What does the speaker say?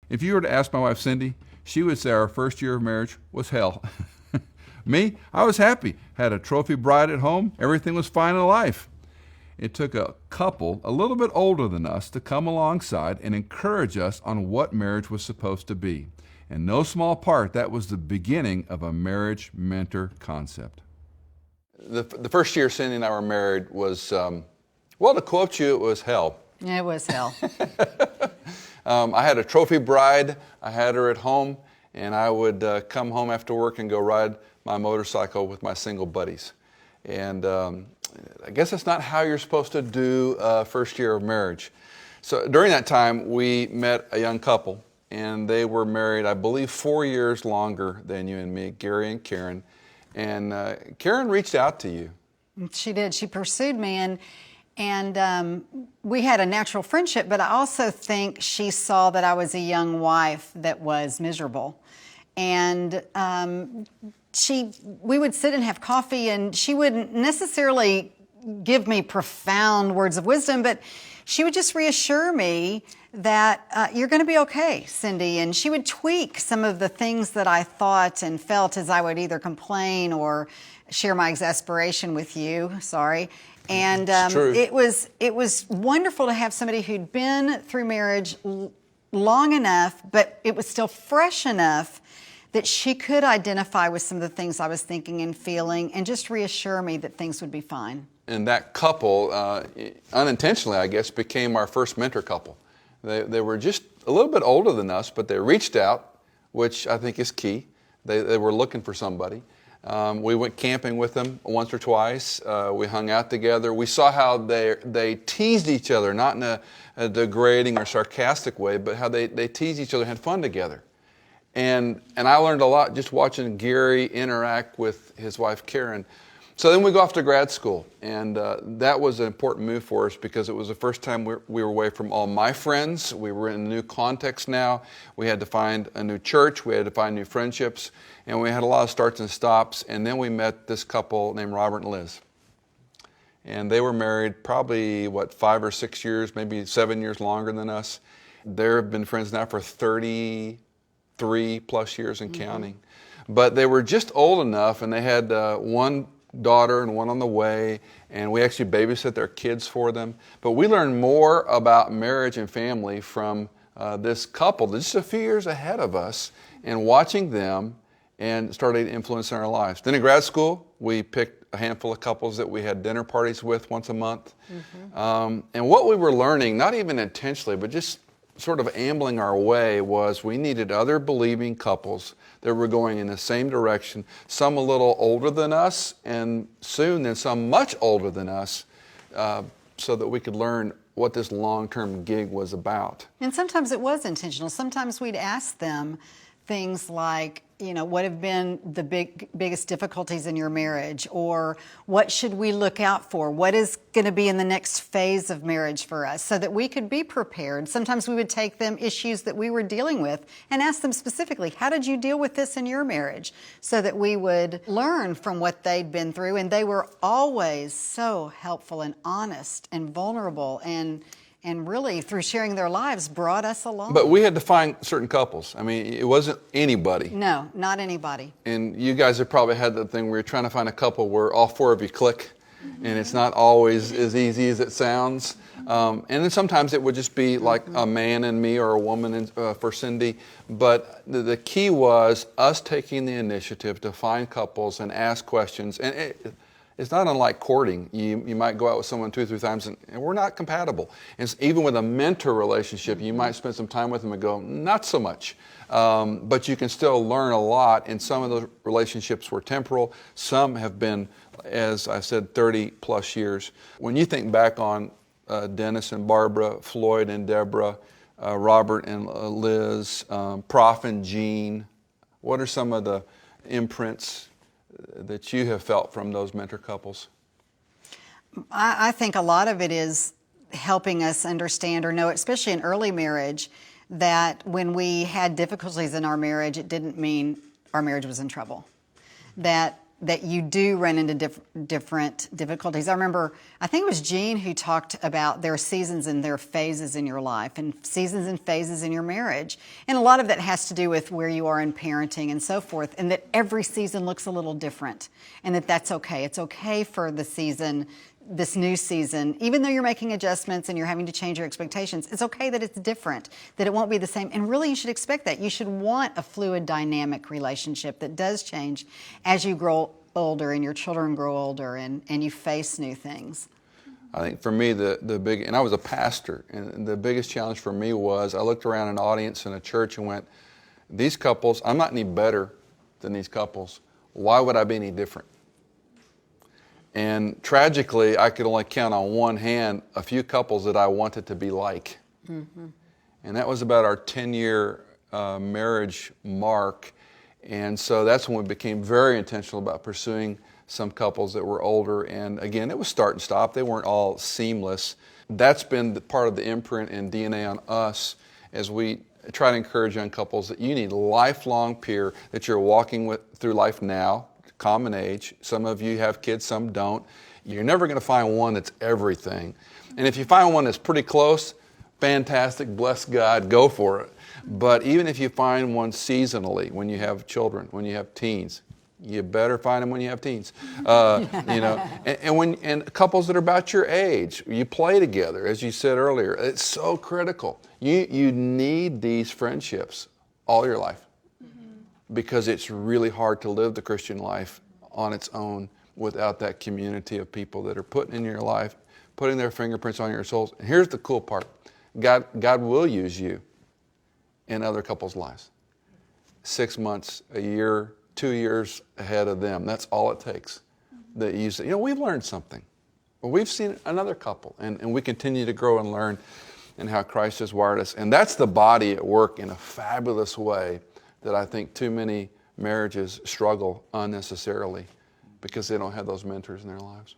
If you were to ask my wife, Cindy, she would say our first year of marriage was hell. Me, I was happy. Had a trophy bride at home. Everything was fine in life. It took a couple a little bit older than us to come alongside and encourage us on what marriage was supposed to be. In no small part, that was the beginning of a marriage mentor concept. The first year Cindy and I were married was, well, to quote you, it was hell. It was hell. I had a trophy bride. I had her at home, and I would come home after work and go ride my motorcycle with my single buddies. And I guess that's not how you're supposed to do first year of marriage. So during that time, we met a young couple, and they were married, I believe, 4 years longer than you and me, Gary and Karen. And Karen reached out to you. She did. She pursued me, and we had a natural friendship, but I also think she saw that I was a young wife that was miserable. And we would sit and have coffee, and she wouldn't necessarily give me profound words of wisdom, but she would just reassure me that you're going to be okay, Cindy. And she would tweak some of the things that I thought and felt as I would either complain or share my exasperation with you. Sorry. And it was wonderful to have somebody who'd been through marriage long enough, but it was still fresh enough that she could identify with some of the things I was thinking and feeling and just reassure me that things would be fine. And that couple, unintentionally, I guess, became our first mentor couple. They were just a little bit older than us, but they reached out, which I think is key. They were looking for somebody. We went camping with them once or twice. We hung out together. We saw how they teased each other, not in a degrading or sarcastic way, but how they teased each other and had fun together. And I learned a lot just watching Gary interact with his wife, Karen. So then we go off to grad school, and that was an important move for us because it was the first time we were away from all my friends. We were in a new context now. We had to find a new church. We had to find new friendships, and we had a lot of starts and stops. And then we met this couple named Robert and Liz. And they were married probably, 5 or 6 years, maybe 7 years longer than us. They've been friends now for 33 plus years and counting. But they were just old enough, and they had one daughter and one on the way, and we actually babysit their kids for them. But we learned more about marriage and family from this couple that's just a few years ahead of us, and watching them and started influencing our lives. Then in grad school, we picked a handful of couples that we had dinner parties with once a month. And what we were learning, not even intentionally, but just sort of ambling our way, was we needed other believing couples that were going in the same direction, some a little older than us, and soon then some much older than us, so that we could learn what this long-term gig was about. And sometimes it was intentional. Sometimes we'd ask them things like, what have been the biggest difficulties in your marriage? Or what should we look out for? What is going to be in the next phase of marriage for us, so that we could be prepared? Sometimes we would take them issues that we were dealing with and ask them specifically, how did you deal with this in your marriage? So that we would learn from what they'd been through. And they were always so helpful and honest and vulnerable, and really, through sharing their lives, brought us along. But we had to find certain couples. I mean, it wasn't anybody. No, not anybody. And you guys have probably had that thing where you're trying to find a couple where all four of you click, and it's not always as easy as it sounds. And then sometimes it would just be like a man and me, or a woman for Cindy. But the key was us taking the initiative to find couples and ask questions. And it's not unlike courting. You might go out with someone 2 or 3 times and we're not compatible. And even with a mentor relationship, you might spend some time with them and go, not so much. But you can still learn a lot, and some of those relationships were temporal. Some have been, as I said, 30 plus years. When you think back on Dennis and Barbara, Floyd and Deborah, Robert and Liz, Prof and Jean, what are some of the imprints that you have felt from those mentor couples? I think a lot of it is helping us understand or know, especially in early marriage, that when we had difficulties in our marriage, it didn't mean our marriage was in trouble. That that you do run into different difficulties. I remember, I think it was Jean who talked about there are seasons and there are phases in your life and seasons and phases in your marriage. And a lot of that has to do with where you are in parenting and so forth, and that every season looks a little different, and that's okay. It's okay for the season, this new season, even though you're making adjustments and you're having to change your expectations, it's okay that it's different, that it won't be the same. And really, you should expect that. You should want a fluid, dynamic relationship that does change as you grow older and your children grow older and you face new things. I think for me, the big, and I was a pastor, and the biggest challenge for me was I looked around an audience in a church and went, these couples, I'm not any better than these couples. Why would I be any different? And tragically, I could only count on one hand a few couples that I wanted to be like. Mm-hmm. And that was about our 10-year marriage mark. And so that's when we became very intentional about pursuing some couples that were older. And again, it was start and stop. They weren't all seamless. That's been part of the imprint and DNA on us as we try to encourage young couples that you need a lifelong peer that you're walking with through life now. Common age. Some of you have kids, some don't. You're never going to find one that's everything. And if you find one that's pretty close, fantastic, bless God, go for it. But even if you find one seasonally, when you have children, when you have teens, you better find them when you have teens. And couples that are about your age, you play together, as you said earlier. It's so critical. You need these friendships all your life. Because it's really hard to live the Christian life on its own without that community of people that are putting in your life, putting their fingerprints on your souls. And here's the cool part. God will use you in other couples' lives. 6 months, a year, 2 years ahead of them. That's all it takes. That you say, we've learned something. Well, we've seen another couple, and we continue to grow and learn in how Christ has wired us. And that's the body at work in a fabulous way that I think too many marriages struggle unnecessarily because they don't have those mentors in their lives.